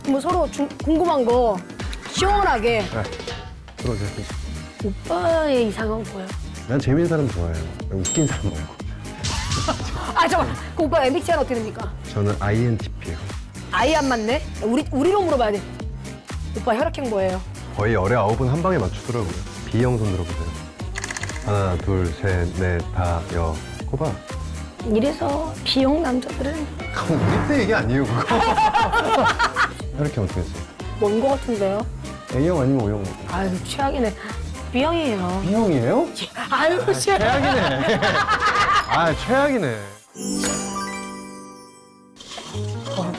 뭐 서로 궁금한 거 시원하게. 네. 들어오세요. 오빠의 이상은 뭐예요? 난 재밌는 사람 좋아해요. 웃긴 사람 말고. 아 잠깐. 그 오빠 MBTI는 어떻게 됩니까? 저는 INTP예요. 아이 안 맞네. 우리로 물어봐야 돼. 오빠 혈액형 뭐예요? 거의 열에 9은 한 방에 맞추더라고요. B형 손 들어보세요. 하나, 둘, 셋, 넷, 다, 여. 꼽아. 이래서 B형 남자들은 우리 때 얘기 아니에요, 그거. 혈액형 어떻게 했어요? 뭔 거 같은데요? A형 아니면 O형? 아유 최악이네. B형이에요. B형이에요? 아유 최악. 최악이네. 아, 최악이네.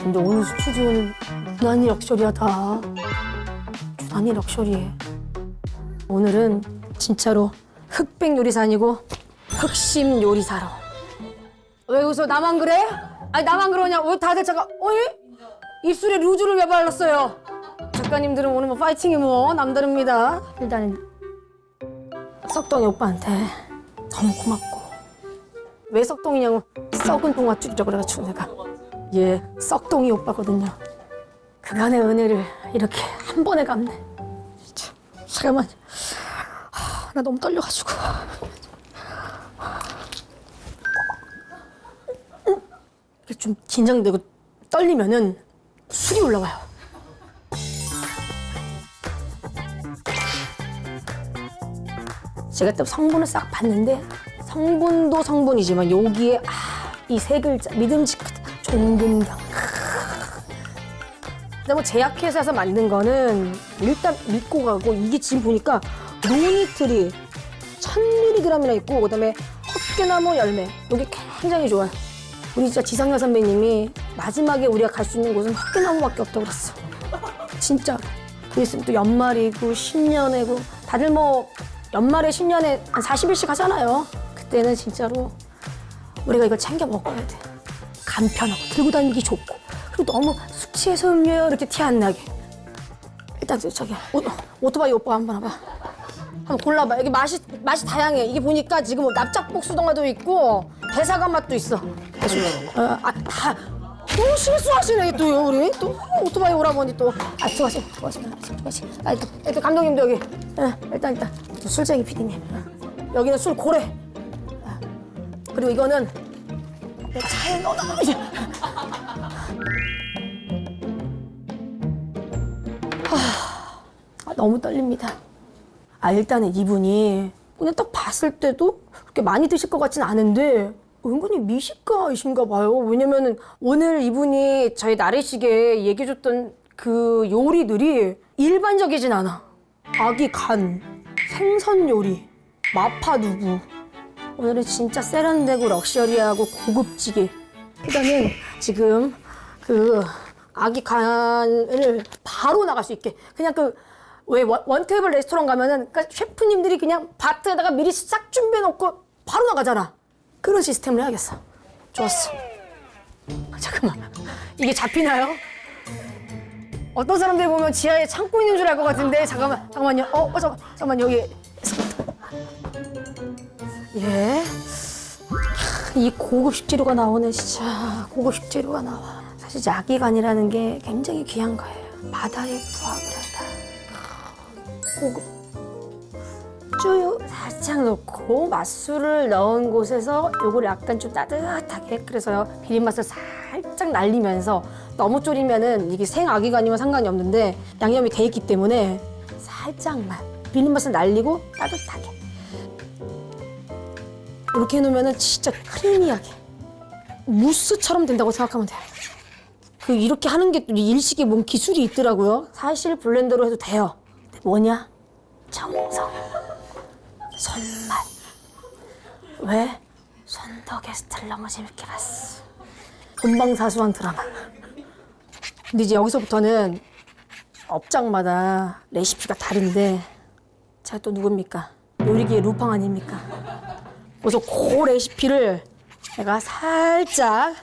근데 오늘 스튜디오는 유난히 럭셔리하다. 유난히 럭셔리해. 오늘은 진짜로 흑백 요리사 아니고 흑심 요리사로. 왜 웃어? 나만 그래? 아니 나만 그러냐? 왜 다들 잠깐 입술에 루즈를 왜 발랐어요? 작가님들은 오늘 뭐 파이팅이 뭐 남다릅니다. 일단은 석동이 오빠한테 너무 고맙고. 왜 석동이냐고 썩은 동아줄이라고 그래가지고 내가 얘 썩동이 오빠거든요. 그간의 은혜를 이렇게 한 번에 갚네. 진짜. 잠깐만. 나 너무 떨려가지고. 이게 좀 긴장되고 떨리면은 술이 올라와요. 제가 또 성분을 싹 봤는데 성분도 성분이지만 여기에 이 세 글자 믿음직하다. 종근당. 근데 뭐 제약회사에서 만든 거는 일단 믿고 가고 이게 지금 보니까 노니트리 1000mg이나 있고 그다음에 헛개나무 열매 이게 굉장히 좋아요. 우리 진짜 지상렬 선배님이 마지막에 우리가 갈 수 있는 곳은 헛개나무밖에 없다고 그랬어. 진짜. 그 있으면 또 연말이고 신년회고 다들 뭐 연말에 신년에 한 40일씩 하잖아요. 그때는 진짜로 우리가 이걸 챙겨 먹어야 돼. 간편하고 들고 다니기 좋고 그리고 너무 숙취해서 음료요 이렇게 티 안 나게. 일단 저기 오토바이 오빠 한번 와봐. 한번 골라봐. 여기 맛이 다양해. 이게 보니까 지금 뭐 납작복 수동화도 있고 배사관 맛도 있어. 다 실수하시네 또요 우리 또 오토바이 오라버니 또. 수고하십니다. 또 감독님도 여기. 일단 또 술쟁이 PD님. 여기는 술 고래. 그리고 이거는 내 차에 넣어놔. 너무 떨립니다. 일단은 이분이 그냥 딱 봤을 때도 그렇게 많이 드실 것 같진 않은데 은근히 미식가이신가 봐요. 왜냐면은 오늘 이분이 저희 나래식에 얘기해줬던 그 요리들이 일반적이진 않아. 아기 간, 생선 요리, 마파두부. 오늘은 진짜 세련되고 럭셔리하고 고급지게. 일단은 지금 그 아기 간을 바로 나갈 수 있게 그냥 왜 원테이블 레스토랑 가면은 그러니까 셰프님들이 그냥 바트에다가 미리 싹 준비해놓고 바로 나가잖아. 그런 시스템을 해야겠어. 좋았어. 잠깐만. 이게 잡히나요? 어떤 사람들 보면 지하에 창고 있는 줄 알 것 같은데 잠깐만요. 잠깐만 여기. 예. 이 고급 식재료가 나오네 진짜. 고급 식재료가 나와. 사실 이제 아기간이라는 게 굉장히 귀한 거예요. 바다에 부합을 한다. 고급. 쭈유 살짝 넣고 맛술을 넣은 곳에서 요걸 약간 좀 따뜻하게 그래서 비린맛을 살짝 날리면서 너무 졸이면은 이게 생아기간이면 상관이 없는데 양념이 돼 있기 때문에 살짝만 비린맛을 날리고 따뜻하게 이렇게 해놓으면은 진짜 크리미하게 무스처럼 된다고 생각하면 돼요. 이렇게 하는 게 일식에 뭔 기술이 있더라고요. 사실 블렌더로 해도 돼요. 근데 뭐냐? 정성. 손맛. 왜? 손덕의 스타를 너무 재밌게 봤어. 본방사수한 드라마. 근데 이제 여기서부터는 업장마다 레시피가 다른데 제가 또 누굽니까? 요리계의 루팡 아닙니까? 그래서 그 레시피를 제가 살짝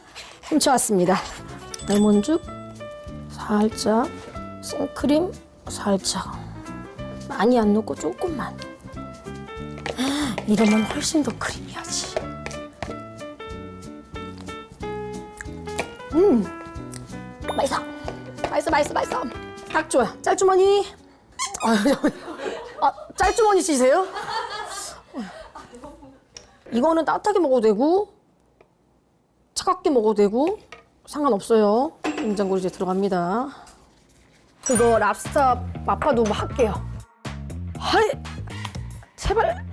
훔쳐왔습니다. 레몬즙 살짝, 생크림 살짝. 많이 안 넣고 조금만. 이러면 훨씬 더 크리미하지. 맛있어. 맛있어. 딱 좋아. 짤주머니. 짤주머니 쓰세요? 이거는 따뜻하게 먹어도 되고 차갑게 먹어도 되고 상관없어요. 냉장고로 이제 들어갑니다. 그거 랍스터 마파도 할게요. 하이, 제발.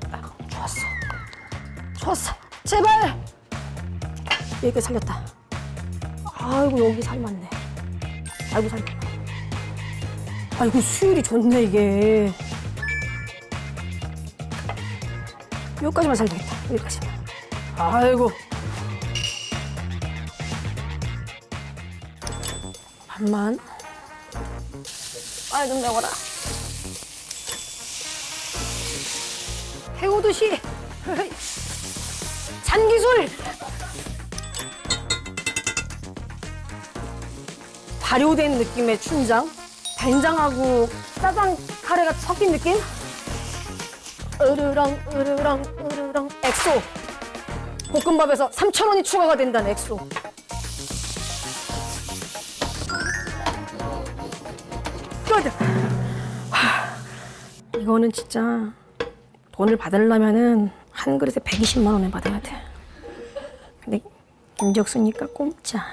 좋았어. 제발. 여기까지 살렸다. 아이고 여기 살 많네. 아이고 살 많네. 아이고 수율이 좋네 이게. 여기까지만 살면 되겠다. 여기까지만. 아이고. 반만. 아이 좀 매워라. 태우듯이. 잔기술. 발효된 느낌의 춘장. 된장하고 짜장 카레가 섞인 느낌? 으르렁 엑소. 볶음밥에서 3,000원이 추가가 된다는 엑소. 끝! 이거는 진짜 돈을 받으려면은 한 그릇에 120만 원을 받아야 돼. 근데 김지혁 쓰니까 공짜.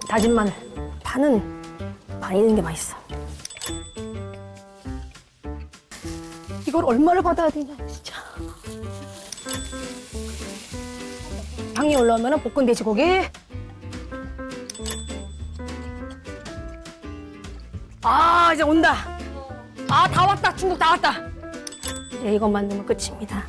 다진 마늘. 파는 많이 있는 게 맛있어. 이걸 얼마를 받아야 되냐 진짜. 향이 올라오면 볶은 돼지고기. 아 이제 온다. 아 다 왔다. 중국 다 왔다. 이제 이것만 넣으면 끝입니다.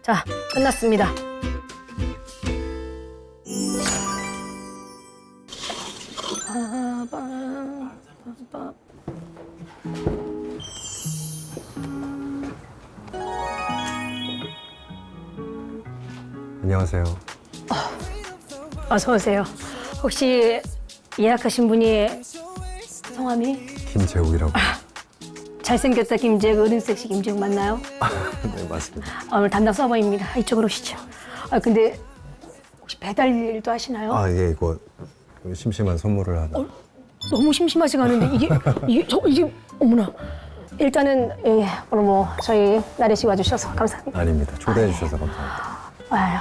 자, 끝났습니다. 안녕하세요. 어서 오세요. 혹시 예약하신 분이 성함이? 김재욱이라고. 잘생겼다 김재욱, 어른 섹시 김재욱 맞나요? 네, 맞습니다. 오늘 담당 서버입니다. 이쪽으로 오시죠. 근데 혹시 배달 일도 하시나요? 아, 예, 이거 심심한 선물을 하나. 너무 심심하지가 않은데 이게 어머나. 일단은 예, 오늘 뭐 저희 나래 씨 와주셔서 감사합니다. 아닙니다. 초대해 주셔서 감사합니다. 아유,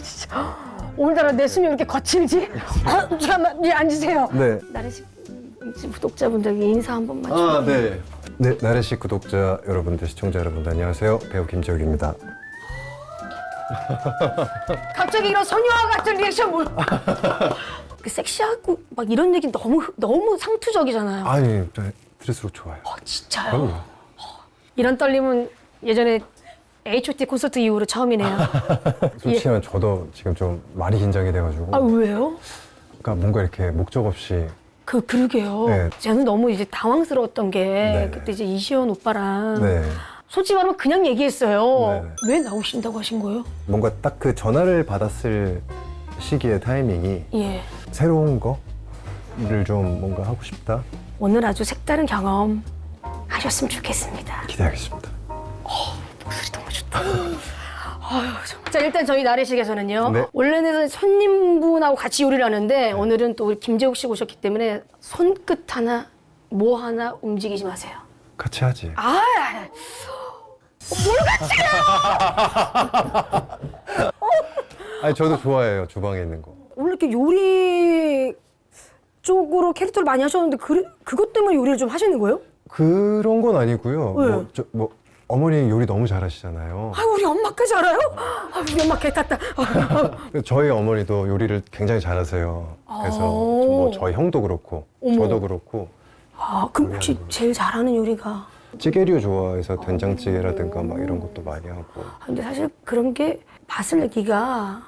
진짜. 오늘따라 내 숨이 왜 이렇게 거칠지? 잠깐만, 앉으세요. 네. 나래 씨 구독자분들에게 인사 한 번만. 아, 네. 네, 나래씨 구독자 여러분들, 시청자 여러분들 안녕하세요. 배우 김지혁입니다. 갑자기 이런 소녀와 같은 리액션 뭘? 섹시하고 막 이런 얘기 너무 상투적이잖아요. 아니, 들을수록 좋아요. 진짜요? 그럼요. 이런 떨림은 예전에 H.O.T 콘서트 이후로 처음이네요. 솔직히 말 저도 지금 좀 많이 긴장이 돼가지고. 아 왜요? 그러니까 뭔가 이렇게 목적 없이. 그러게요. 네. 저는 너무 이제 당황스러웠던 게 네. 그때 이제 이시연 오빠랑 네. 솔직히 말하면 그냥 얘기했어요. 네. 왜 나오신다고 하신 거예요? 뭔가 딱 그 전화를 받았을 시기의 타이밍이 예. 새로운 거를 좀 뭔가 하고 싶다. 오늘 아주 색다른 경험 하셨으면 좋겠습니다. 기대하겠습니다. 목소리 너무 좋다. 아유, 자 일단 저희 나래식에서는요. 네. 원래는 손님분하고 같이 요리를 하는데 오늘은 또 우리 김재욱 씨가 오셨기 때문에 손끝 하나 뭐 하나 움직이지 마세요. 같이 하지. 뭘 같이 해요? 아니 저도 좋아해요. 주방에 있는 거. 원래 이렇게 요리 쪽으로 캐릭터를 많이 하셨는데 그것 때문에 요리를 좀 하시는 거예요? 그런 건 아니고요. 왜? 뭐 어머니 요리 너무 잘하시잖아요. 우리 엄마까지 알아요? 우리 엄마 개 탔다. 저희 어머니도 요리를 굉장히 잘하세요. 그래서 뭐 저희 형도 그렇고 어머. 저도 그렇고. 그럼 혹시 제일 잘하는 요리가? 찌개류 좋아해서 된장찌개라든가 막 이런 것도 많이 하고. 근데 사실 그런 게 맛을 내기가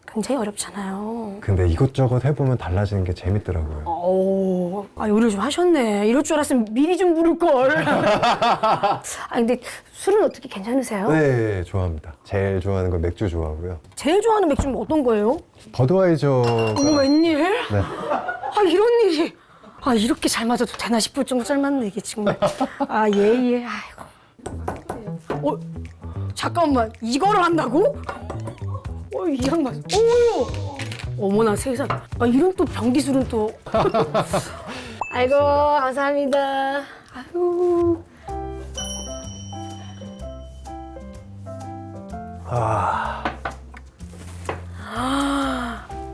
굉장히 어렵잖아요. 근데 이것저것 해보면 달라지는 게 재밌더라고요. 요리를 좀 하셨네. 이럴 줄 알았으면 미리 좀 부를 걸. 근데 술은 어떻게 괜찮으세요? 네, 좋아합니다. 제일 좋아하는 건 맥주 좋아하고요. 제일 좋아하는 맥주는 어떤 거예요? 버드와이저. 어머 웬일? 네. 이런 일이. 아, 이렇게 잘 맞아도 되나 싶을 정도 잘 맞네, 이게 정말. 아, 예. 아이고. 잠깐만. 이거를 한다고? 이 양반. 어머나 세상. 아, 이런 또 병기술은 또. 아이고, 감사합니다. 아유.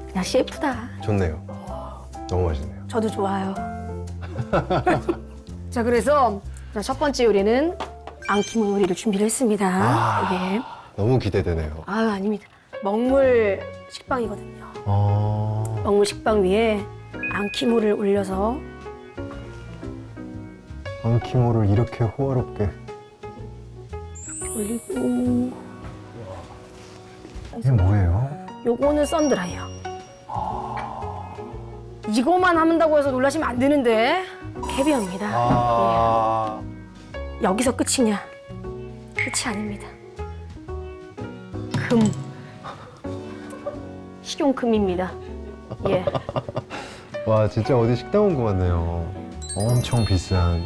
그냥 셰프다. 좋네요. 너무 맛있네요. 저도 좋아요. 자, 그래서 첫 번째 요리는 앙키무 요리를 준비를 했습니다. 예. 너무 기대되네요. 아닙니다. 먹물 식빵이거든요. 먹물 식빵 위에 앙키무를 올려서 앙키모를 이렇게 호화롭게. 올리고 이게 뭐예요? 요거는 썬드라이어. 이거만 한다고 해서 놀라시면 안 되는데 캐비어입니다. 예. 여기서 끝이냐? 끝이 아닙니다. 금. 식용금입니다. 예. 와, 진짜 어디 식당 온 것 같네요. 엄청 비싼.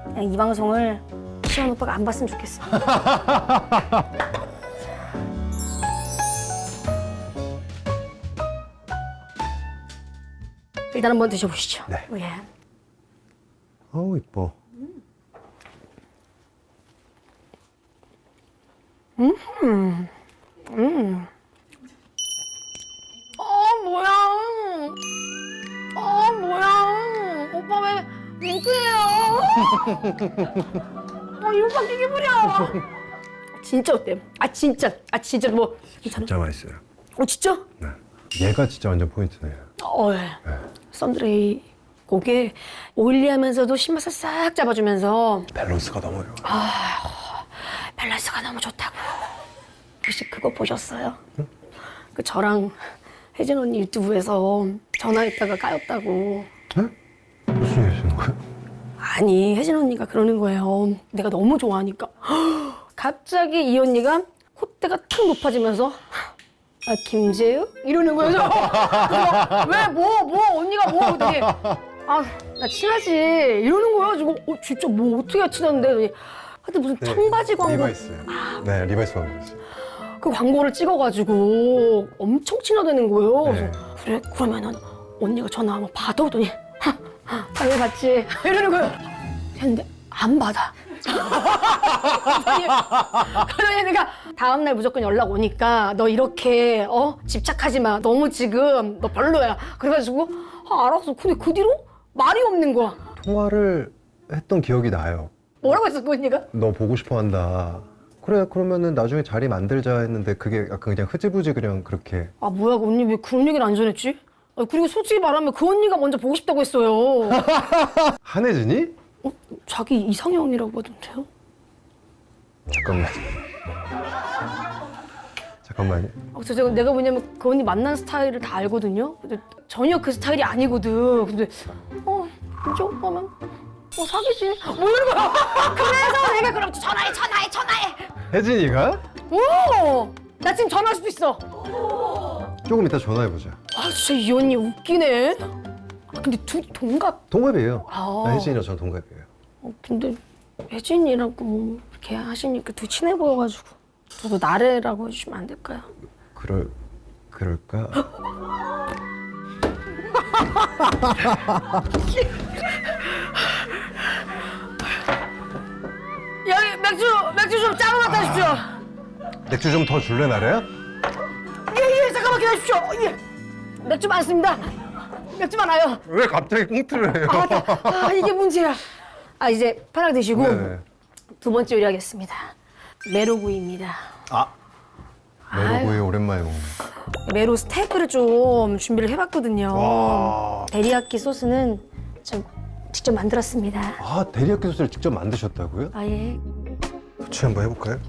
그냥 이 방송을 시원 오빠가 안 봤으면 좋겠어. 일단 한번 드셔보시죠. 네. 예. 어우, 이뻐. 뭐야? 뭐야? 오빠 왜 윙크해요? 이 오빠 되게 부려. 진짜 어때? 진짜 뭐 괜찮아? 진짜 맛있어요. 진짜? 네. 얘가 진짜 완전 포인트네요. 예. 썬드레이 고게 오일리하면서도 신맛을 싹 잡아주면서 밸런스가 너무 좋아. 밸런스가 너무 좋다고. 혹시 그거 보셨어요? 그 저랑 혜진 언니 유튜브에서 전화했다가 까였다고. 네? 무슨 일 하시는 거예요? 아니, 혜진 언니가 그러는 거예요. 내가 너무 좋아하니까. 갑자기 이 언니가 콧대가 탁 높아지면서 김재우? 이러는 거예요. 그래서 왜 언니가 그랬더니 나 친하지 이러는 거예요. 지금 진짜 뭐 어떻게 친한데? 하여튼 무슨 청바지 광고. 리바이스. 네, 리바이스 광고였어요. 그 광고를 찍어가지고 엄청 친하다는 거예요. 네. 그래서 그래? 그러면은 언니가 전화 한번 받아오더니 당연히 받지 이러는 거예요. 했는데 안 받아. 그러니 내가 다음날 무조건 연락 오니까 너 이렇게 집착하지 마. 너무 지금 너 별로야. 그래가지고 알았어. 근데 그 뒤로 말이 없는 거야. 통화를 했던 기억이 나요. 뭐라고 했어 그 언니가? 너 보고 싶어 한다. 그래, 그러면은 나중에 자리 만들자 했는데 그게 약간 그냥 흐지부지 그냥 그렇게. 뭐야 그 언니 왜 그런 얘기를 안 전했지? 그리고 솔직히 말하면 그 언니가 먼저 보고 싶다고 했어요. 한혜진이? 자기 이상형이라고 하던데요? 잠깐만요. 제가 내가 뭐냐면 그 언니 만난 스타일을 다 알거든요. 근데 전혀 그 스타일이 아니거든. 근데 진짜 오빠면 사귀지? 뭐 이런 거야. 그래서 내가 그럼 전화해. 혜진이가? 나 지금 전화할 수도 있어. 조금 이따 전화해보자. 진짜 이 언니 웃기네. 근데 둘이 동갑. 동갑이에요. 아. 혜진이랑 전 동갑이에요. 근데 혜진이라고 뭐 이렇게 하시니까 되게 친해 보여가지고 저도 나래라고 해주시면 안 될까요? 그럴까? 여기 맥주 좀 짜고 갖다 주십시오. 맥주 좀 더 줄래, 나래야? 예, 잠깐만 기다리십시오. 예. 맥주 많습니다. 맥주 많아요. 왜 갑자기 꽁트를 해요? 이게 문제야. 이제 편하게 드시고 네네. 두 번째 요리하겠습니다. 메로구이입니다. 메로구이 오랜만에 먹네. 메로 스테이크를 좀 준비를 해봤거든요. 와. 데리야끼 소스는 좀 직접 만들었습니다. 데리야끼 소스를 직접 만드셨다고요? 예. 같이 한번 해볼까요?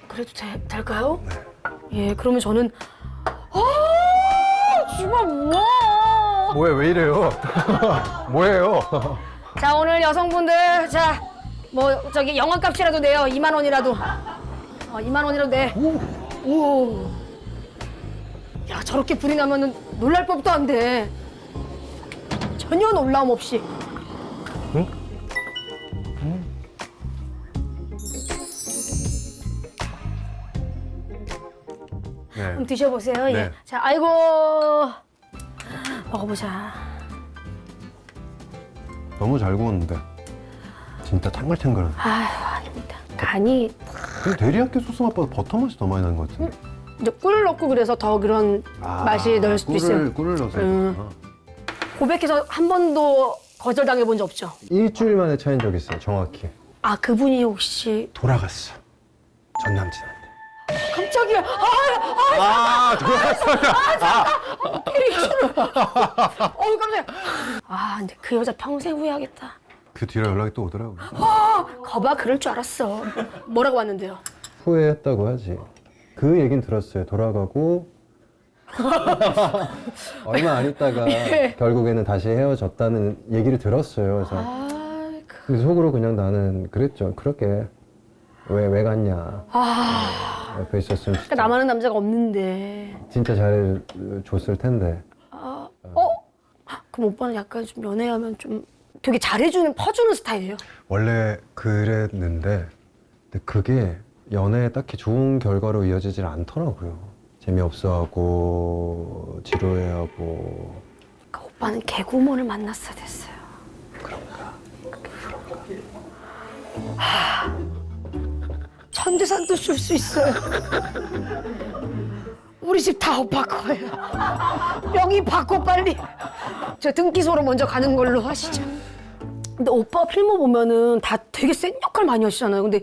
그래도 될까요? 네. 예, 그러면 저는 정말 뭐야? 뭐야, 왜 이래요? 뭐예요? 자, 오늘 여성분들 영화값이라도 내요. 2만 원이라도. 2만 원이라도 내. 오. 야, 저렇게 불이 나면은 놀랄 법도 안 돼. 전혀 놀라움 없이. 응? 네. 한번 드셔보세요. 네. 예. 자, 아이고 먹어보자. 너무 잘 구웠는데 진짜 탱글탱글한. 아유 아닙니다. 간이 근데 데리야끼 소스 맛보다 버터 맛이 더 많이 나는 것 같은데. 이제 꿀을 넣고 그래서 더 그런 맛이 날 수도 있어요. 꿀을 넣어서. 고백해서 한 번도 거절당해 본 적 없죠? 일주일 만에 차인 적 있어요, 정확히. 아 그분이 혹시 돌아갔어. 전 남친한테. 깜짝이야. 돌아갔어요. 깜짝이야. 아 근데 그 여자 평생 후회하겠다. 그 뒤로 연락이 또 오더라고요. 거봐 그럴 줄 알았어. 뭐라고 왔는데요? 후회했다고 하지. 그 얘긴 들었어요. 돌아가고 얼마 안 있다가 예. 결국에는 다시 헤어졌다는 얘기를 들었어요. 그래서 아이고. 근데 속으로 그냥 나는 그랬죠. 그렇게 왜 갔냐. 옆에 있었으면 그러니까 나만은 남자가 없는데. 진짜 잘해줬을 텐데. 그럼 오빠는 약간 좀 연애하면 좀 되게 잘해주는 퍼주는 스타일이에요? 원래 그랬는데 근데 그게 연애에 딱히 좋은 결과로 이어지질 않더라고요. 재미없어하고 지루해하고. 그러니까 오빠는 개구먼을 만났어야 됐어요. 그런가. 천재산도 줄 수 있어요. 우리 집 다 오빠 거예요. 명의 바꿔 빨리. 저 등기소로 먼저 가는 걸로 하시죠. 근데 오빠 필모 보면은 다 되게 센 역할 많이 하시잖아요. 근데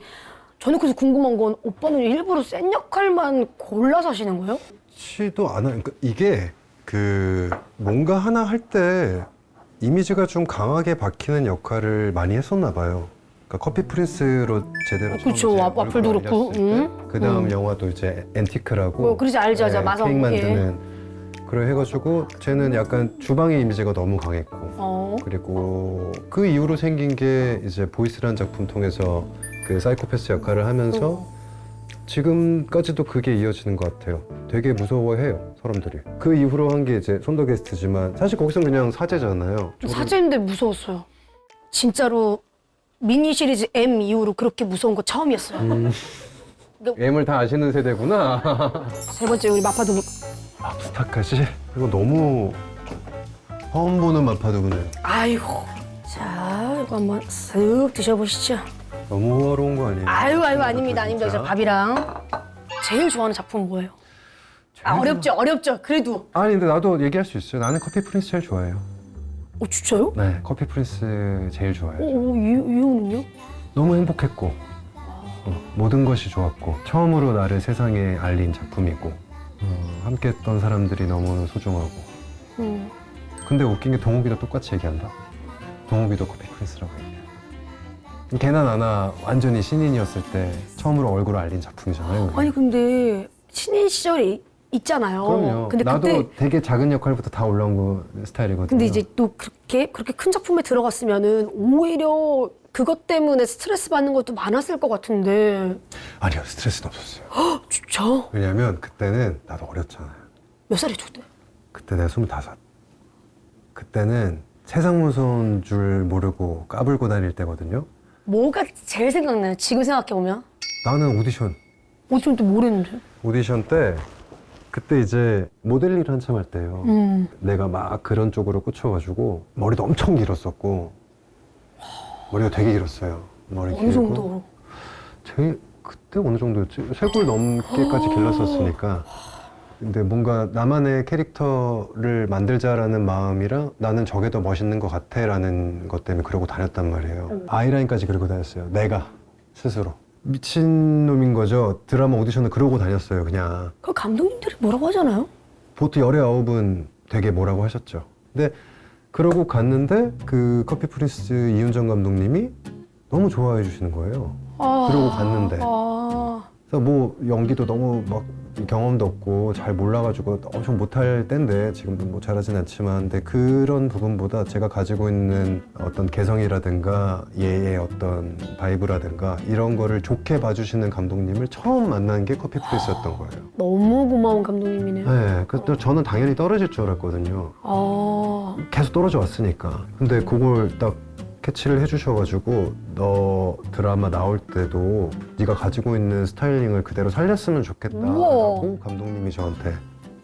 저는 그래서 궁금한 건 오빠는 일부러 센 역할만 골라서 하시는 거예요? 그렇지도 않아요. 그러니까 이게 그 뭔가 하나 할 때 이미지가 좀 강하게 박히는 역할을 많이 했었나 봐요. 그러니까 커피 프린스로 제대로 그쵸. 이제 와플도 얼굴을 그렇고. 알렸을 때 그다음 영화도 이제 앤티크라고 그러지 알죠. 네, 마성. 케이크 만드는 그래 해가지고 쟤는 약간 주방의 이미지가 너무 강했고 어. 그리고 그 이후로 생긴 게 이제 보이스라는 작품 통해서 그 사이코패스 역할을 하면서 지금까지도 그게 이어지는 것 같아요. 되게 무서워해요, 사람들이. 그 이후로 한 게 이제 손더 게스트지만 사실 거기선 그냥 사제잖아요. 사제인데 무서웠어요. 진짜로 미니 시리즈 M 이후로 그렇게 무서운 거 처음이었어요. M을 다 아시는 세대구나. 세 번째 우리 마파두부. 랍스타까지? 이거 너무 처음 보는 마파두부네요. 아이고. 자, 이거 한번 쓱 드셔보시죠. 너무 호화로운 거 아니에요? 아이고 아닙니다. 진짜? 저 밥이랑. 제일 좋아하는 작품은 뭐예요? 어렵죠. 그래도. 아니 근데 나도 얘기할 수 있어요. 나는 커피 프린스 제일 좋아해요. 진짜요? 네, 커피 프린스 제일 좋아해요. 이유는요? 너무 행복했고 모든 것이 좋았고 처음으로 나를 세상에 알린 작품이고 함께했던 사람들이 너무 소중하고 근데 웃긴 게 동욱이도 똑같이 얘기한다. 동욱이도 커피 프린스라고 얘기해. 걔나 나나 완전히 신인이었을 때 처음으로 얼굴을 알린 작품이잖아요. 그게. 아니 근데 신인 시절이 있잖아요. 그럼요. 근데 나도 그때 되게 작은 역할부터 다 올라온 거 스타일이거든요. 근데 이제 또 그렇게 큰 작품에 들어갔으면은 오히려 그것 때문에 스트레스 받는 것도 많았을 것 같은데. 아니요, 스트레스는 없었어요. 진짜? 왜냐면 그때는 나도 어렸잖아요. 몇 살이죠 그때? 그때 내가 25. 그때는 세상 무서운 줄 모르고 까불고 다닐 때거든요. 뭐가 제일 생각나요? 지금 생각해보면? 나는 오디션 또 뭘 했는데? 오디션 때 그때 이제 모델 일 한참 할 때예요. 내가 막 그런 쪽으로 꽂혀가지고 머리도 엄청 길었었고 머리가 되게 길었어요. 머리 어느 길고 정도? 그때 어느 정도였지? 쇄골 넘게까지 길렀었으니까. 근데 뭔가 나만의 캐릭터를 만들자라는 마음이랑 나는 저게 더 멋있는 것 같아라는 것 때문에 그러고 다녔단 말이에요. 아이라인까지 그리고 다녔어요. 내가 스스로. 미친놈인 거죠. 드라마 오디션을 그러고 다녔어요, 그냥. 그 감독님들이 뭐라고 하잖아요? 보통 19은 되게 뭐라고 하셨죠. 근데 그러고 갔는데 그 커피 프린스 이윤정 감독님이 너무 좋아해 주시는 거예요. 그러고 갔는데. 그래서 뭐 연기도 너무 막 경험도 없고 잘 몰라가지고 엄청 못할 때인데 지금도 뭐 잘하진 않지만 근데 그런 부분보다 제가 가지고 있는 어떤 개성이라든가 얘의 어떤 바이브라든가 이런 거를 좋게 봐주시는 감독님을 처음 만난 게 커피 프린스였던 거예요. 너무 고마운 감독님이네요. 네, 그래서 저는 당연히 떨어질 줄 알았거든요. 계속 떨어져 왔으니까. 근데 그걸 딱 캐치를 해주셔가지고 너 드라마 나올 때도 네가 가지고 있는 스타일링을 그대로 살렸으면 좋겠다라고 감독님이 저한테.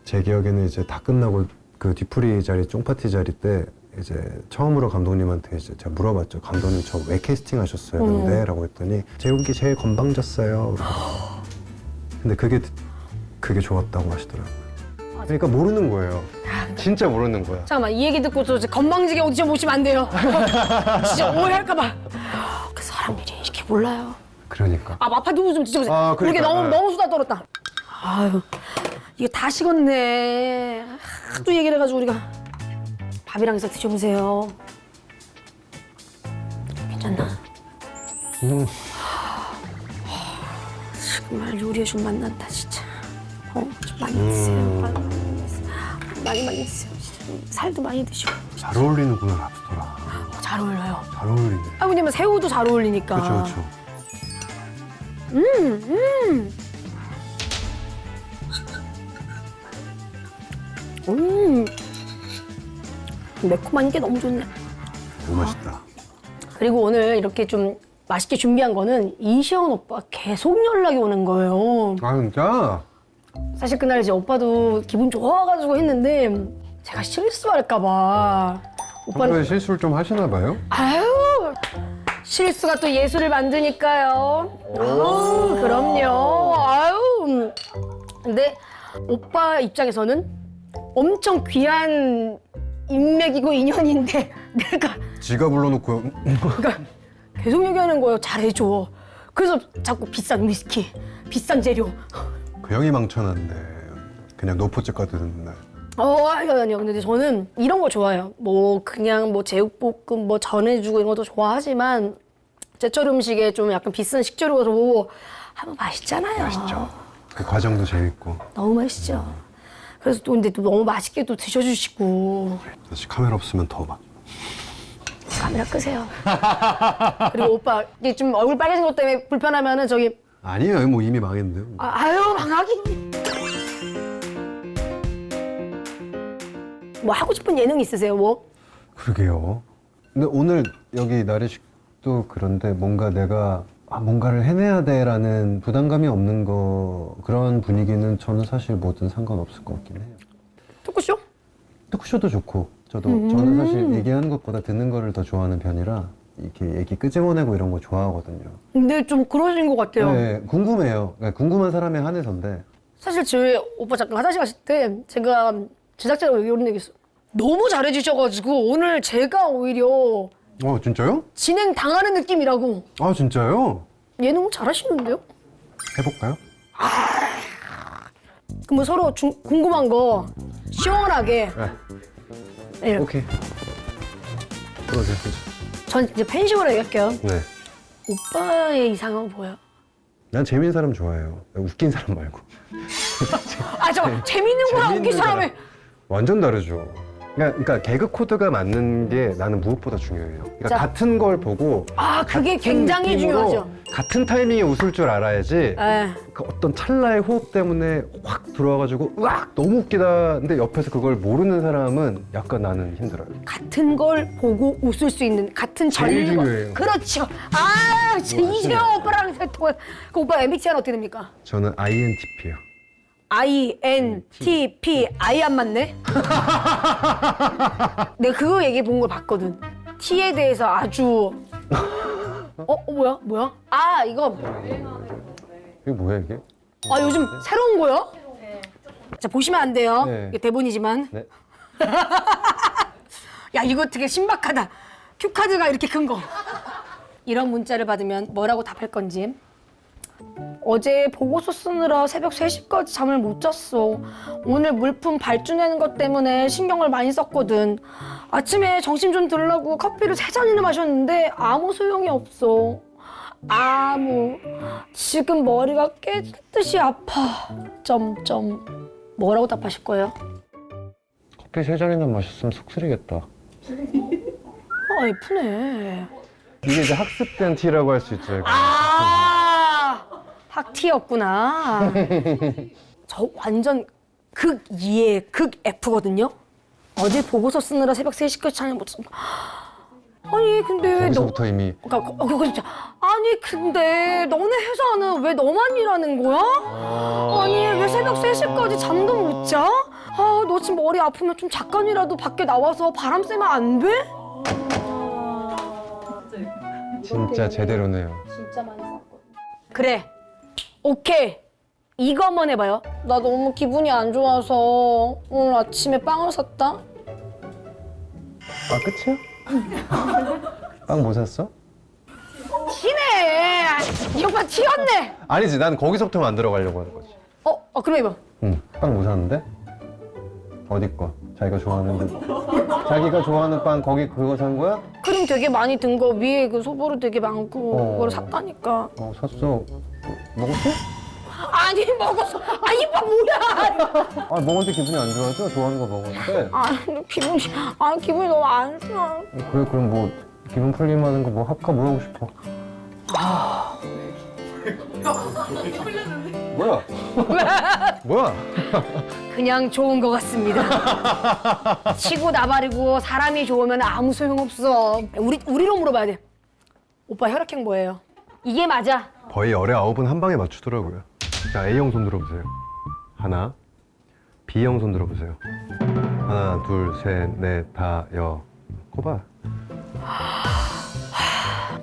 제 기억에는 이제 다 끝나고 그 뒤풀이 자리, 쫑파티 자리 때 이제 처음으로 감독님한테 이제 제가 물어봤죠. 감독님 저 왜 캐스팅하셨어요? 근데 라고 했더니 제욱이 제일 건방졌어요. 근데 그게 좋았다고 하시더라고요. 그러니까 모르는 거예요. 진짜 모르는 거야. 잠깐만, 이 얘기 듣고 저 건방지게 오디션 보시면 안 돼요. 진짜 오해할까봐. 그 사람 일이 이렇게 몰라요. 그러니까. 아, 마파 두부 좀 드셔보세요. 아, 이렇게 그러니까. 너무 수다 떨었다. 아유, 이게 다 식었네. 하도 얘기를 해가지고 우리가. 밥이랑 해서 드셔보세요. 괜찮나? 정말 요리에 좀 맛난다, 진짜. 좀 많이 드세요. 많이 드세요. 진짜. 살도 많이 드시고. 잘 어울리는구나, 랍스터랑. 잘 어울려요. 잘 어울리네. 아, 왜냐면 새우도 잘 어울리니까. 그렇죠. 매콤한 게 너무 좋네. 너무 맛있다. 그리고 오늘 이렇게 좀 맛있게 준비한 거는 이시연 오빠 계속 연락이 오는 거예요. 아, 진짜? 사실 그날 이제 오빠도 기분 좋아가지고 했는데 제가 실수할까봐 오빠는 평소에 실수를 좀 하시나 봐요? 아유 실수가 또 예술을 만드니까요. 아유 그럼요. 아유 근데 오빠 입장에서는 엄청 귀한 인맥이고 인연인데 내가 지가 불러놓고 그러니까 계속 얘기하는 거예요. 잘해줘. 그래서 자꾸 비싼 위스키, 비싼 재료. 그 형이 망쳐놨네. 그냥 노포츠까지 듣는 날. 아니요. 근데 저는 이런 거 좋아해요. 뭐 그냥 뭐 제육볶음 뭐 전해주고 이런 것도 좋아하지만 제철 음식에 좀 약간 비싼 식재료로 하면 맛있잖아요. 맛있죠. 그 과정도 재밌고. 너무 맛있죠. 그래서 또 근데 또 너무 맛있게 또 드셔주시고. 다시 카메라 없으면 더 막. 카메라 끄세요. 그리고 오빠 이게 좀 얼굴 빨개진 것 때문에 불편하면은 저기 아니에요. 뭐 이미 망했는데요. 아유 망하긴. 뭐 하고 싶은 예능 있으세요? 뭐? 그러게요. 근데 오늘 여기 나래식도 그런데 뭔가 내가 뭔가를 해내야 돼라는 부담감이 없는 거 그런 분위기는 저는 사실 뭐든 상관없을 것 같긴 해요. 토크쇼? 토크쇼도 좋고 저는 사실 얘기하는 것보다 듣는 거를 더 좋아하는 편이라 이렇게 얘기 끄집어내고 이런 거 좋아하거든요. 근데 좀 그러신 것 같아요. 네, 궁금해요. 그러니까 궁금한 사람에 한해서인데. 사실 저희 오빠 잠깐 화장실 갔을 때 제가 제작자가 이런 얘기 했어요. 너무 잘해주셔가지고 오늘 제가 오히려 진짜요? 진행 당하는 느낌이라고. 아, 진짜요? 예능 잘하시는데요? 해볼까요? 그럼 뭐 서로 궁금한 거 시원하게. 네. 오케이. 그러세요. 전 이제 팬식으로 얘기할게요. 네. 오빠의 이상은 뭐예요? 난 재밌는 사람 좋아해요. 웃긴 사람 말고. 저 재밌는 거랑 웃긴 사람을. 완전 다르죠. 그러니까 개그 코드가 맞는 게 나는 무엇보다 중요해요. 그러니까 자. 같은 걸 보고 그게 같은 굉장히 느낌으로 중요하죠. 같은 타이밍에 웃을 줄 알아야지. 그 어떤 찰나의 호흡 때문에 확 들어와가지고 으악 너무 웃기다. 근데 옆에서 그걸 모르는 사람은 약간 나는 힘들어요. 같은 걸 보고 웃을 수 있는 같은 제일 전류가. 중요해요. 그렇죠. 진짜 이시영 오빠랑 통한. 그 오빠 MBTI는 어떻게 됩니까? 저는 INTP요. INTP. I 안 맞네? 내가 그거 얘기해 본 걸 봤거든. T에 대해서 아주 뭐야? 이거 이게 뭐야 이게? 요즘 새로운 거요? 자 보시면 안 돼요. 네. 이게 대본이지만. 네. 야 이거 되게 신박하다. 큐카드가 이렇게 큰 거. 이런 문자를 받으면 뭐라고 답할 건지. 어제 보고서 쓰느라 새벽 3시까지 잠을 못 잤어. 오늘 물품 발주내는 것 때문에 신경을 많이 썼거든. 아침에 점심 좀 들려고 커피를 3잔이나 마셨는데 아무 소용이 없어. 지금 머리가 깨듯이 아파. 뭐라고 답하실 거예요? 커피 3잔이나 마셨으면 속 쓰리겠다. 예쁘네. 이게 이제 학습된 T라고 할 수 있죠. 이거. 학티였구나. 저 완전 극 E에 극 F거든요. 어제 보고서 쓰느라 새벽 3시까지 잠을 못 잤어. 아니 근데 왜 너... 거기서부터 이미 그거 진짜. 아니 근데 너네 회사는 왜 너만 일하는 거야? 아니 왜 새벽 3시까지 잠도 못 자? 아 너 지금 머리 아프면 좀 잠깐이라도 밖에 나와서 바람 쐬면 안 돼? 진짜 제대로네요. 진짜 많이 쌌거든. 그래. 오케이. 이거 한번 해봐요. 나 너무 기분이 안 좋아서 오늘 아침에 빵을 샀다. 아 끝이야? 빵 뭐 샀어? 티네. 이 오빠 튀었네. 아니지, 난 거기서부터 만들어 가려고 하는 거지. 그럼 이봐. 응, 빵 뭐 샀는데? 어디 거? 자기가 좋아하는 빵 거기 그거 산 거야? 크림 되게 많이 든 거 위에 그 소보루 되게 많고 그걸 샀다니까. 샀어. 먹었어? 아니 먹었어. 아 이봐 뭐야. 아 먹었는데 기분이 안 좋아져? 좋아하는 거 먹었는데. 기분이 너무 안 좋아. 그래, 그럼 뭐 기분 풀림하는 거 뭐 할까? 뭐 하고 싶어? 뭐야? 뭐야? 그냥 좋은 것 같습니다. 치고 나발이고 사람이 좋으면 아무 소용없어. 우리로 물어봐야 돼. 오빠 혈액형 뭐예요? 이게 맞아. 거의 열의 9은 한 방에 맞추더라고요. 자, A형 손 들어보세요. 하나. B형 손 들어보세요. 하나, 둘, 셋, 넷, 다, 여. 꼽아.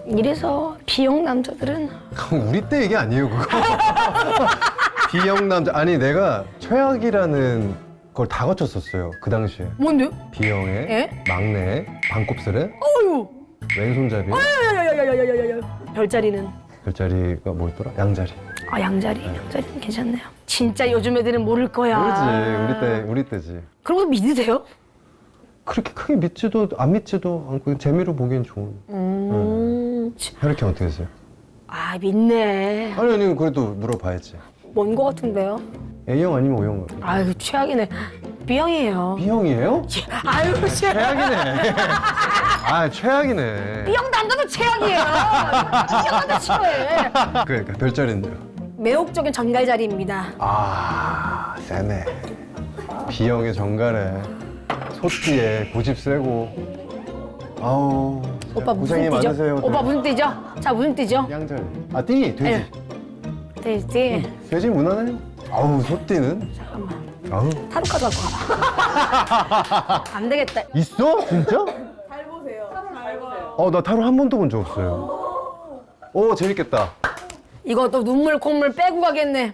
이래서 B형 남자들은 우리 때 얘기 아니에요, 그거. B형 남자. 아니, 내가 최악이라는 걸 다 거쳤었어요. 그 당시에. 뭔데요? B형에, 예? 막내, 반곱슬에, 어휴. 왼손잡이. 야야야야야야야야야. 별자리는? 별자리가 뭐였더라? 양자리. 양자리는 괜찮네요. 진짜 요즘 애들은 모를 거야. 모르지. 우리 때지. 그런 거 믿으세요? 그렇게 크게 믿지도 안 믿지도 않고 재미로 보기엔 좋은. 혈액형 어떻게 되세요? 아 믿네. 아니 그래도 물어봐야지. 뭔 거 같은데요? A형 아니면 O형? 아유 최악이네. B형이에요. B형이에요? 아유 최악이네. 아 최악이네. B형 남자도 최악이에요. B형 남자 싫어해. 그러니까 별자리인데요. 매혹적인 전갈자리입니다. 아 세네. B형의 정갈에 소띠에 고집 세고. 아우. 오빠 고생이 무슨 띠죠? 많으세요. 오빠 무슨 띠죠? 자 무슨 띠죠? 양자리. 아 띠 돼지. 돼지. 돼지 무난해요. 아우 소띠는. 잠깐만. 아우. 타로 카드 갖고 가봐. 안 되겠다. 있어? 진짜? 잘 보세요. 잘 보세요. 나 타로 한 번도 본 적 없어요. 오, 재밌겠다. 이것도 눈물 콧물 빼고 가겠네.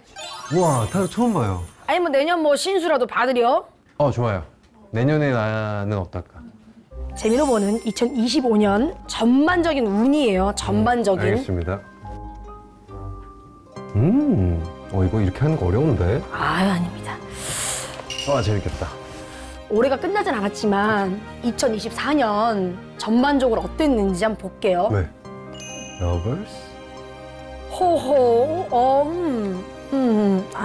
우와, 타로 처음 봐요. 아니 뭐 내년 뭐 신수라도 받으려. 좋아요. 내년에 나는 어떨까? 재미로 보는 2025년 전반적인 운이에요. 전반적인. 알겠습니다. 이거 이렇게 하는 거 어려운데? 아유 아닙니다. 재밌겠다. 올해가 끝나진 않았지만 2024년 전반적으로 어땠는지 한번 볼게요. 왜? 러버스? 호호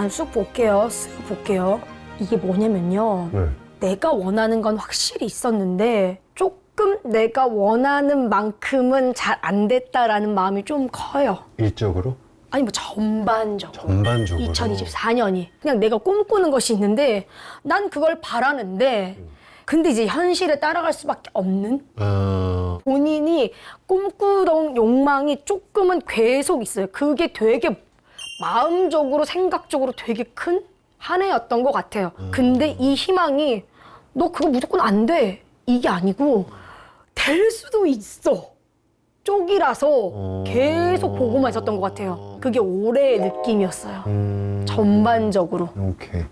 쑥 볼게요. 쓱 볼게요. 이게 뭐냐면요. 네. 내가 원하는 건 확실히 있었는데 조금 내가 원하는 만큼은 잘 안 됐다라는 마음이 좀 커요. 일적으로? 아니 뭐 전반적으로. 전반적으로? 2024년이 그냥 내가 꿈꾸는 것이 있는데 난 그걸 바라는데 근데 이제 현실에 따라갈 수밖에 없는 본인이 꿈꾸던 욕망이 조금은 계속 있어요. 그게 되게 마음적으로 생각적으로 되게 큰 한 해였던 것 같아요. 근데 이 희망이 너 그거 무조건 안 돼. 이게 아니고 될 수도 있어. 쪽이라서 계속 보고만 있었던 것 같아요. 그게 올해의 느낌이었어요. 전반적으로. 오케이.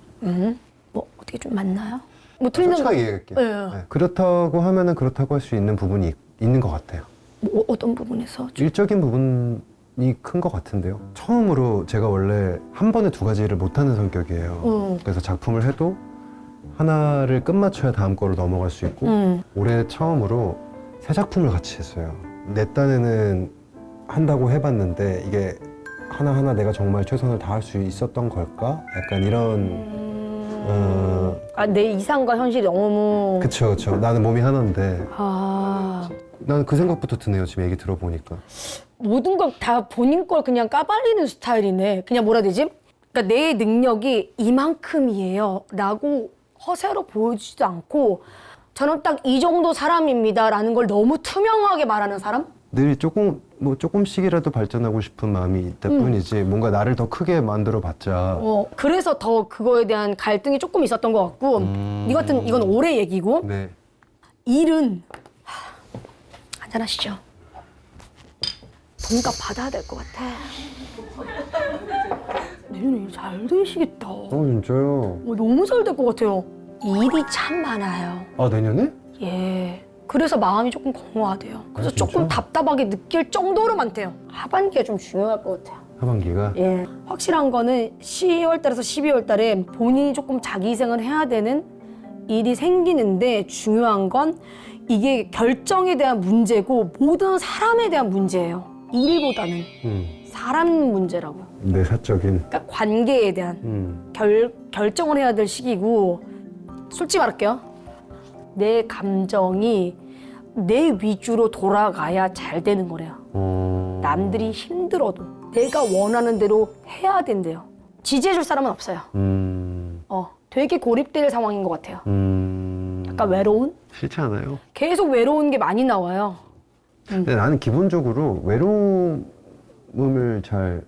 뭐 어떻게 좀 맞나요? 뭐 틀리는 거? 솔직하게 얘기할게요. 네. 네. 그렇다고 하면은 그렇다고 할 수 있는 부분이 있는 것 같아요. 뭐 어떤 부분에서? 좀... 일적인 부분이 큰 것 같은데요. 처음으로 제가 원래 한 번에 두 가지를 못하는 성격이에요. 그래서 작품을 해도 하나를 끝마쳐야 다음 거로 넘어갈 수 있고 올해 처음으로 세 작품을 같이 했어요. 내 딴에는 한다고 해봤는데 이게 하나하나 내가 정말 최선을 다할 수 있었던 걸까? 약간 이런 내 이상과 현실이 너무 그쵸. 나는 몸이 하나인데 나는 그 생각부터 드네요. 지금 얘기 들어보니까. 모든 걸 다 본인 걸 그냥 까발리는 스타일이네. 그냥 뭐라 해야 되지? 그러니까 내 능력이 이만큼이에요 라고 허세로 보여주지도 않고 저는 딱 이 정도 사람입니다라는 걸 너무 투명하게 말하는 사람? 늘 조금씩이라도 발전하고 싶은 마음이 있다 뿐이지 뭔가 나를 더 크게 만들어봤자. 그래서 더 그거에 대한 갈등이 조금 있었던 것 같고 이건 올해 얘기고 네. 일은 한잔하시죠. 돈값 받아야 될 것 같아. 내년에 일 잘 되시겠다. 진짜요? 너무 잘 될 것 같아요. 일이 참 많아요. 아, 내년에? 예. 그래서 마음이 조금 공허하대요. 그래서 진짜? 조금 답답하게 느낄 정도로 많대요. 하반기가 좀 중요할 것 같아요. 하반기가? 예. 확실한 거는 10월 달에서 12월 달에 본인이 조금 자기 희생을 해야 되는 일이 생기는데 중요한 건 이게 결정에 대한 문제고 모든 사람에 대한 문제예요. 일보다는 사람 문제라고. 내 사적인. 그러니까 관계에 대한 결정을 해야 될 시기고 솔직히 말할게요. 내 감정이 내 위주로 돌아가야 잘 되는 거래요. 남들이 힘들어도 내가 원하는 대로 해야 된대요. 지지해줄 사람은 없어요. 되게 고립될 상황인 것 같아요. 약간 외로운? 싫지 않아요? 계속 외로운 게 많이 나와요. 근데 나는 기본적으로 외로움을 잘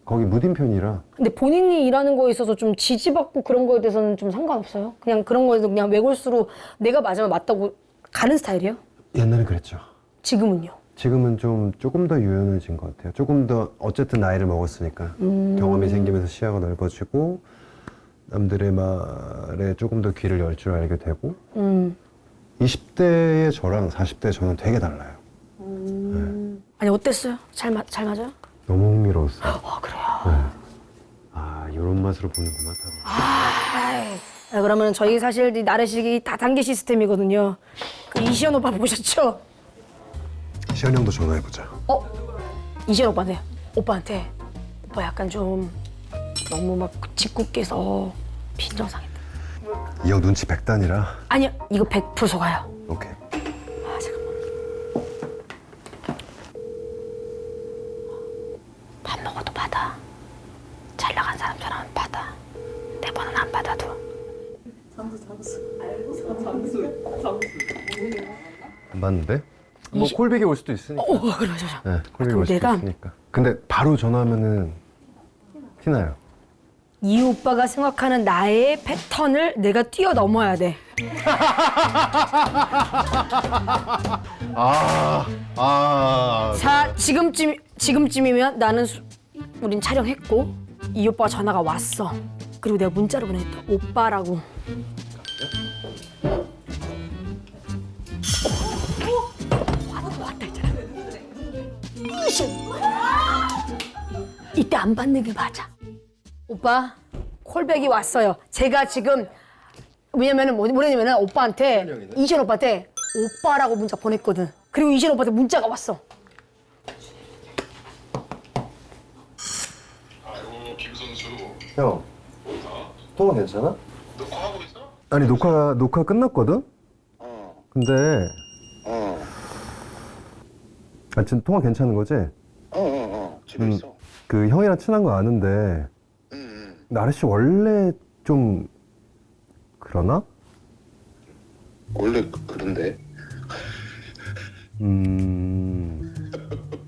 거기 무딘 편이라. 근데 본인이 일하는 거에 있어서 좀 지지받고 그런 거에 대해서는 좀 상관없어요? 그냥 그런 거에서 그냥 외골수로 내가 맞으면 맞다고 가는 스타일이에요? 옛날에 그랬죠. 지금은요? 지금은 조금 더 유연해진 것 같아요. 조금 더 어쨌든 나이를 먹었으니까 경험이 생기면서 시야가 넓어지고 남들의 말에 조금 더 귀를 열 줄 알게 되고 20대의 저랑 40대의 저는 되게 달라요. 아니 어땠어요? 잘 맞아요? 너무 흥미로웠어요. 그래요? 네. 아, 이런 맛으로 보는구나. 그러면 저희 사실 이 나래식이 다 단계 시스템이거든요. 그 이시연 오빠 보셨죠? 시현이 형도 전화해보자. 이시연 오빠한테 오빠 약간 좀 너무 막 짓궂게서 빈정상했다. 이 형 눈치 100단이라. 아니요, 이거 100% 속아요. 오케이. 잠깐만. 밥 먹어도 받아. 잘 나간 사람 전화는 받아. 내 번호는 안 받아도. 안 봤는데? 뭐 콜백이 올 수도 있으니까. 그러죠. 네, 콜백이 그럼 올 수도 내가- 있으니까. 근데 바로 전화하면은 티나요. 이 오빠가 생각하는 나의 패턴을 내가 뛰어넘어야 돼. 자, 지금쯤이면 우린 촬영했고 이 오빠가 전화가 왔어. 그리고 내가 문자로 보냈다. 오빠라고. 왔다 했잖아. 이때 안 받는 게 맞아. 오빠, 콜백이 왔어요. 제가 지금 왜냐면은 뭐냐면은 오빠한테 이시연 오빠한테 오빠라고 문자 보냈거든. 그리고 이시연 오빠한테 문자가 왔어. 아이고 김선수 형, 통화 괜찮아? 녹화하고 있어? 아니 녹화 끝났거든? 근데 지금 통화 괜찮은 거지? 집에 있어. 그 형이랑 친한 거 아는데 나래 씨 원래 좀 그러나? 원래 그런데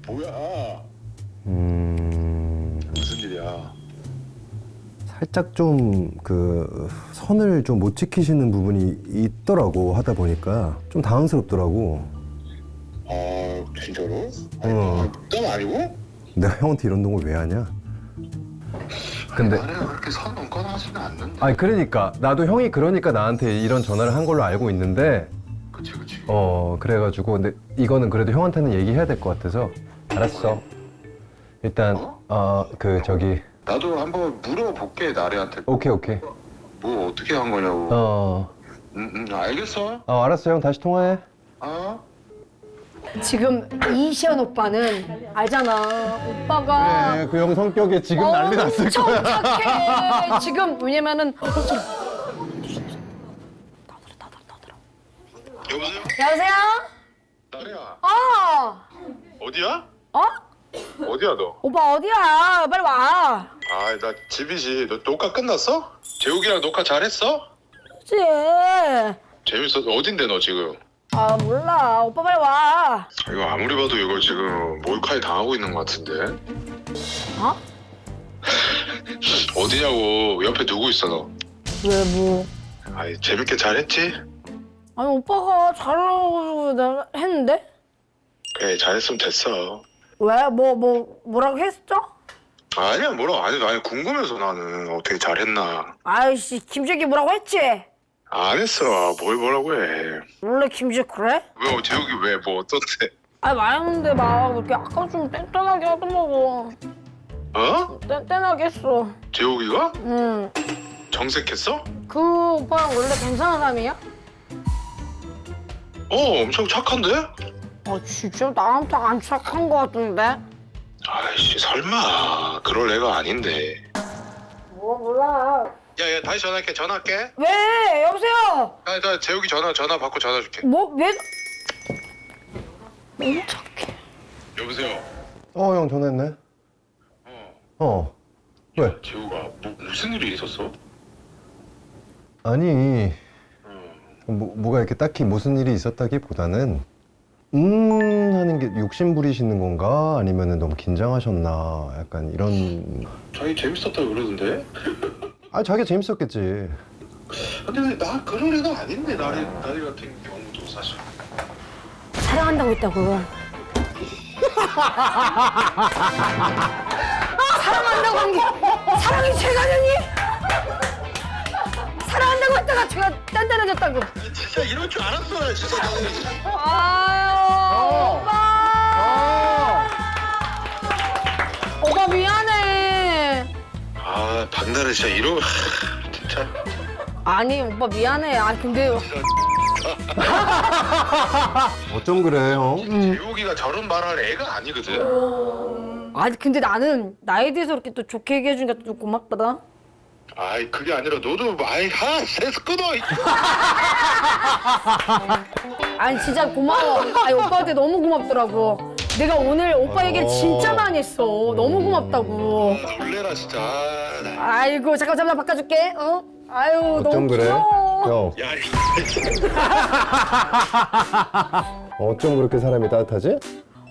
뭐야? 무슨 일이야? 살짝 좀 그 선을 좀 못 지키시는 부분이 있더라고 하다 보니까 좀 당황스럽더라고. 아 진짜로? 어. 넌 아니고? 내가 형한테 이런 동을 왜 하냐? 근데 나는 그렇게 선 넘거나 하지는 않는데. 아니 그러니까 나도 형이 그러니까 나한테 이런 전화를 한 걸로 알고 있는데 그치. 그래가지고 근데 이거는 그래도 형한테는 얘기해야 될 것 같아서 알았어. 일단 그 저기 나도 한번 물어볼게 나래한테. 오케이 뭐 어떻게 한 거냐고. 알겠어. 알았어 형 다시 통화해. 지금 이시연 오빠는 알잖아. 오빠가 그 형 성격에 지금 난리 났을 엄청 거야. 착해. 지금 왜냐면은 여보세요? 여보세요? 나래야. 어디야? 어디야 너? 오빠 어디야? 빨리 와. 아, 나 집이지. 너 녹화 끝났어? 재욱이랑 녹화 잘했어? 그치. 재밌어. 어딘데 너 지금? 아 몰라. 오빠 빨리 와. 이거 아무리 봐도 이거 지금 몰카에 당하고 있는 것 같은데. 어? 어디냐고. 옆에 누구 있어 너? 왜 뭐? 아이 재밌게 잘했지? 아니 오빠가 잘하고 내가 했는데? 그래 잘했으면 됐어. 왜? 뭐라고 했죠? 아니야 뭐라고 아니 궁금해서 나는 어떻게 잘했나. 아이씨 김재기 뭐라고 했지? 안 했어. 뭘 뭐라고 해. 원래 김재기 그래? 왜 재욱이 왜 뭐 어떤데? 아니 말했는데 막 그렇게 아까 좀 뗀뗀하게 하더라고. 어? 뗀뗀하게 했어. 재욱이가? 응. 정색했어? 그 오빠랑 원래 괜찮은 사람이야? 엄청 착한데? 아 진짜 나한테 안 착한 거 같은데? 아이씨 설마 그럴 애가 아닌데. 몰라. 야야 다시 전화할게. 왜? 여보세요? 나 재욱이 전화 받고 전화 줄게. 왜? 너무 착해. 여보세요. 형 전화했네. 왜? 재욱아 무슨 일이 있었어? 아니, 뭐가 이렇게 딱히 무슨 일이 있었다기보다는 하는 게 욕심 부리시는 건가? 아니면 너무 긴장하셨나? 약간 이런. 자기 재밌었다고 그러던데? 자기가 재밌었겠지. 근데 나 그런 애가 아닌데 나리 같은 경우도 사실. 사랑한다고 했다고. 사랑한다고 한 게 사랑이 죄가냐니? 사랑한다고 했다가 죄가 단단해졌다고. 진짜 이럴 줄 알았어 나 진짜. 아유 오빠. 오빠 미안해. 박나래 진짜 이러 진짜. 아니 오빠 미안해. 아니 근데 어쩜 그래, 형? 재욱이가 저런 말할 애가 아니거든. 아니 근데 나는 나에 대해서 이렇게 또 좋게 얘기해 주니까 또 고맙다. 아이 그게 아니라 너도 스트레스 끊어. 아니 진짜 고마워. 아니 오빠한테 너무 고맙더라고. 내가 오늘 오빠 얘기를 진짜 많이 했어. 너무 고맙다고. 놀래라 진짜. 아이고 잠깐 바꿔줄게. 아유 어쩜 너무 그래? 귀여워. 형, 야 어쩜 그렇게 사람이 따뜻하지?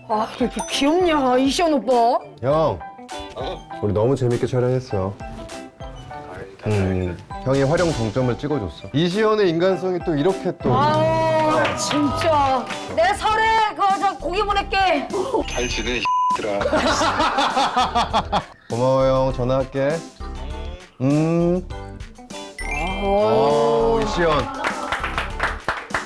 아 이렇게 귀엽냐 이시연 오빠. 형, 우리 너무 재밌게 촬영했어. 형이 활용 동점을 찍어줬어. 이시연의 인간성이 또 이렇게 또. 아유 진짜. 내 설에 저 고기 보낼게. 잘 지내 이들아. 고마워, 형. 전화할게. 이시연.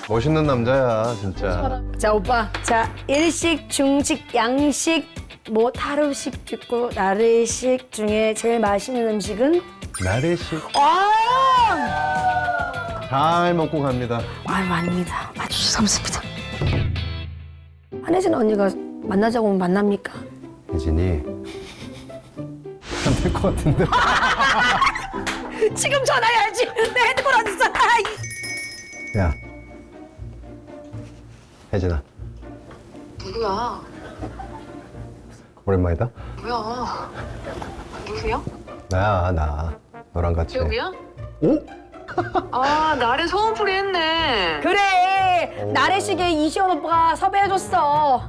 멋있는 남자야, 진짜. 자 오빠. 자 일식, 중식, 양식, 뭐 타루식 듣고 나르식 중에 제일 맛있는 음식은? 나래식. 잘 먹고 갑니다. 아유 아닙니다. 아주 감사합니다. 한혜진 언니가 만나자고 하면 만납니까? 혜진이 안 될 것 같은데. 지금 전화해야지. 내 핸드폰 어디 있어? 야, 혜진아, 누구야? 오랜만이다. 뭐야? 누구세요? 나야, 나. 너랑 같이. 재욱이야? 오? 아, 나래 소원풀이 했네. 그래. 나래식에 이시연 오빠가 섭외해줬어.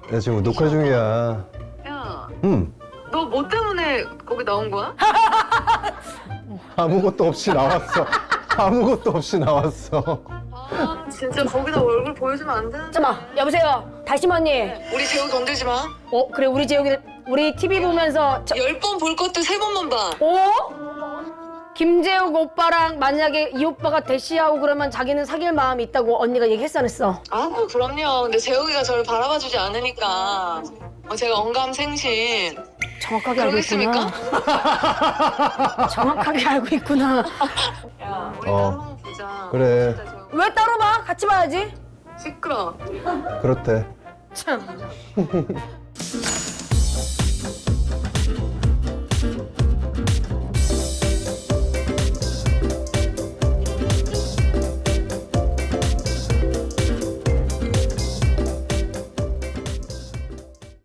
나 지금 녹화 중이야. 야, 응. 너 뭐 때문에 거기 나온 거야? 아무것도 없이 나왔어. 아무것도 없이 나왔어. 아, 진짜 거기다 얼굴 보여주면 안 되는데. 잠깐만 여보세요. 다시 언니. 우리 재욱 건들지 마. 그래 우리 재욱이 우리 TV 보면서 10번 볼 것도 3번만 봐. 김재욱 오빠랑 만약에 이 오빠가 대시하고 그러면 자기는 사귈 마음이 있다고 언니가 얘기했어 안 했어? 아, 그럼요. 근데 재욱이가 저를 바라봐주지 않으니까 제가 언감생심. 정확하게 알고 있구나. 그러겠습니까? 정확하게 알고 있구나. 야, 우리 따로 한번 보자. 그래. 진짜 재욱. 왜 따로 봐? 같이 봐야지. 시끄러. 그렇대. 참.